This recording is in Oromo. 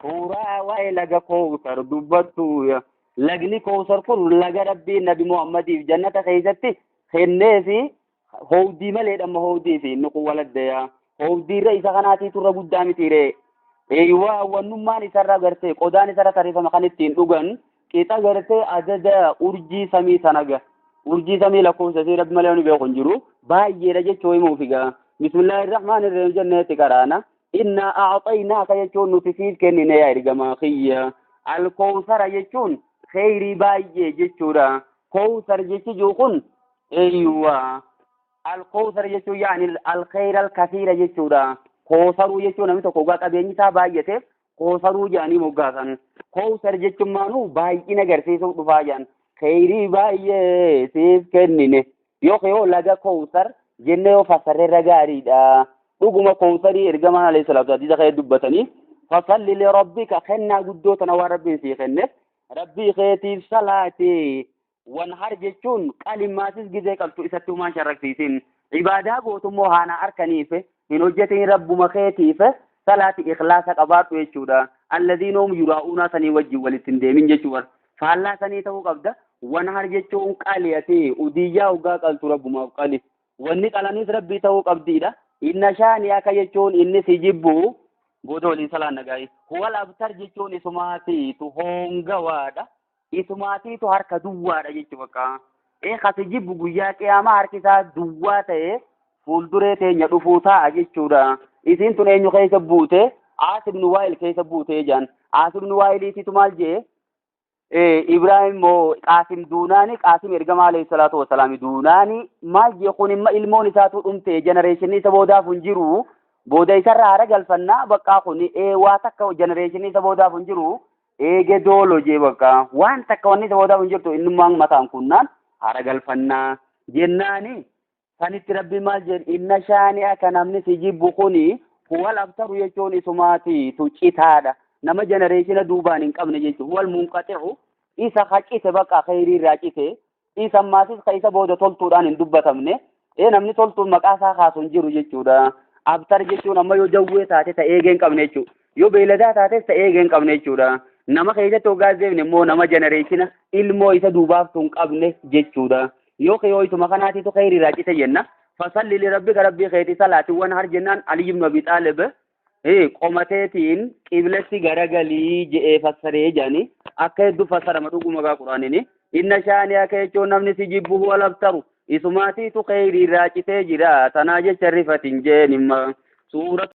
suuraa waa'ee laga Kawsar dubbattu lagni Kawsar kun laga rabbii nabi Muhammadiif jannata keessatti kennee fi hawdii maleedhamma hawdii fi nuqu waladdeya hawdiirra isa kanaati turra guddaa mitiire eeywa wannummaan isarra gartee qodaan isarra tarifama kan ittiin dhugan qixa gartee ajaja urjii samii sanaga urjii samii lakkoofsa fi rabbi malee beeku hin jiru baay'eedha jechuu himuuf egaa bismillahir rahmanir rahim jannati karaana inna a'tainaka jechuun nuti siif kennine yaa ergamaa kiyya al-Kawsara jechuun khayrii baay'ee jechuudha Kawsar jechuun kun eeywa al-Kawsar jechuun yaani al-khayr al-kathira jechuudha Kawsaru jechuun namni tokko gaa qabeenyi isaa baay'ateef Kawsaruu jedhanii moggaasan Kawsar jechuun maanu baay'ina agarsiisuuf dhufaa jedhan khayrii baay'ee siif kennine yoo laga Kawsar jenne yoo fasarreerra gaariidha dhuguma Kawsarii ergamaan alayhi salaatu hadiisa kee dubbatanii fasalli li rabbika kennaa guddoo tana waan rabbiin sii kenneef rabbii keetiif salaati wanhar jechuun qalimaatis gizee qabtu isatti humaan sharraksiisin ibaadaa gootummoo haana arkaniif hin hojjetin rabbuma keetiif salaati ikhlaasa qabaadhu jechuudha alladhiina hum yuraa'uuna sanii wajjin walitti hin deemin jechuudha faallaa sanii ta'uu qabda wanhar jechuun qaliyati udiyyaa ugaa qaltu rabbumaaf qali wanni qalanis rabbii ta'uu qabdiidha inna shaani akka jechuun inni si jibbu booda waliin salaan nagaay huwal abtar jechuun isumaatiitu hongawaadha isumaatiitu harka duwwaadha jechuu bakka kasi jibbu guyyaa qiyaamaa harki isaa duwwaa ta'e fuulduree teenya dhufuu ta'a jechuudha isiin tun eenyu keessa buute Aas ibn Waa'il keessa buute jaan Aas ibn Waa'iliititu maal jee Ibrahim moo Qaasim Duunaani Qaasim ergamaa alayhi salaatu wassalaam Duunaani maal jee kun imma ilmoon isaatu dhumte genereeshinii isa boodaaf hin jiru booda isarraa haara galfannaa bakka kun waa takka genereeshinii isa boodaaf hin jiru eege doolo jee bakka waan takka wanni isa boodaaf hin jirtu innummaan mataan kunnaan haara galfannaa jennaani sanitti rabbi maal jeen inna shaani akka namni si jibbu kuni huwal abtaru jechuun isumaati tu citaadha nama genereeshina duubaan hin qabne jechuun huwal munqaxi'u isa haqite bakka khayrii irraa cite isa maatis ka isa booda toltuudhaan hin dubbatamne namni toltuun maqaa isaa kaasu hin jiru jechuudha abtar jechuun amma yoo jawwee taate ta eegee hin qabne jechuudha yoo beeladaa taates ta eegee hin qabne jechuudha nama keessatti hoggaa zeefne immoo nama genereeshina ilmoo isa duubaaf tun qabne jechuudha yoo isuma kanaatitu khayrii irraa cite jenna fasalli li rabbika rabbii keetii salaatiiwwan har jennaan Ali ibn Abi Xaalib qomateetiin qiblatti garagalii je'ee fassaree jedhani akka hedduu fassarama dhuguma gaa Quraanini inna shaanii akka jechuun namni si jibbu huwa labtaru isumaatiitu khayrii irraa citee jira tanaa jecha rifatin jeen imma suuraa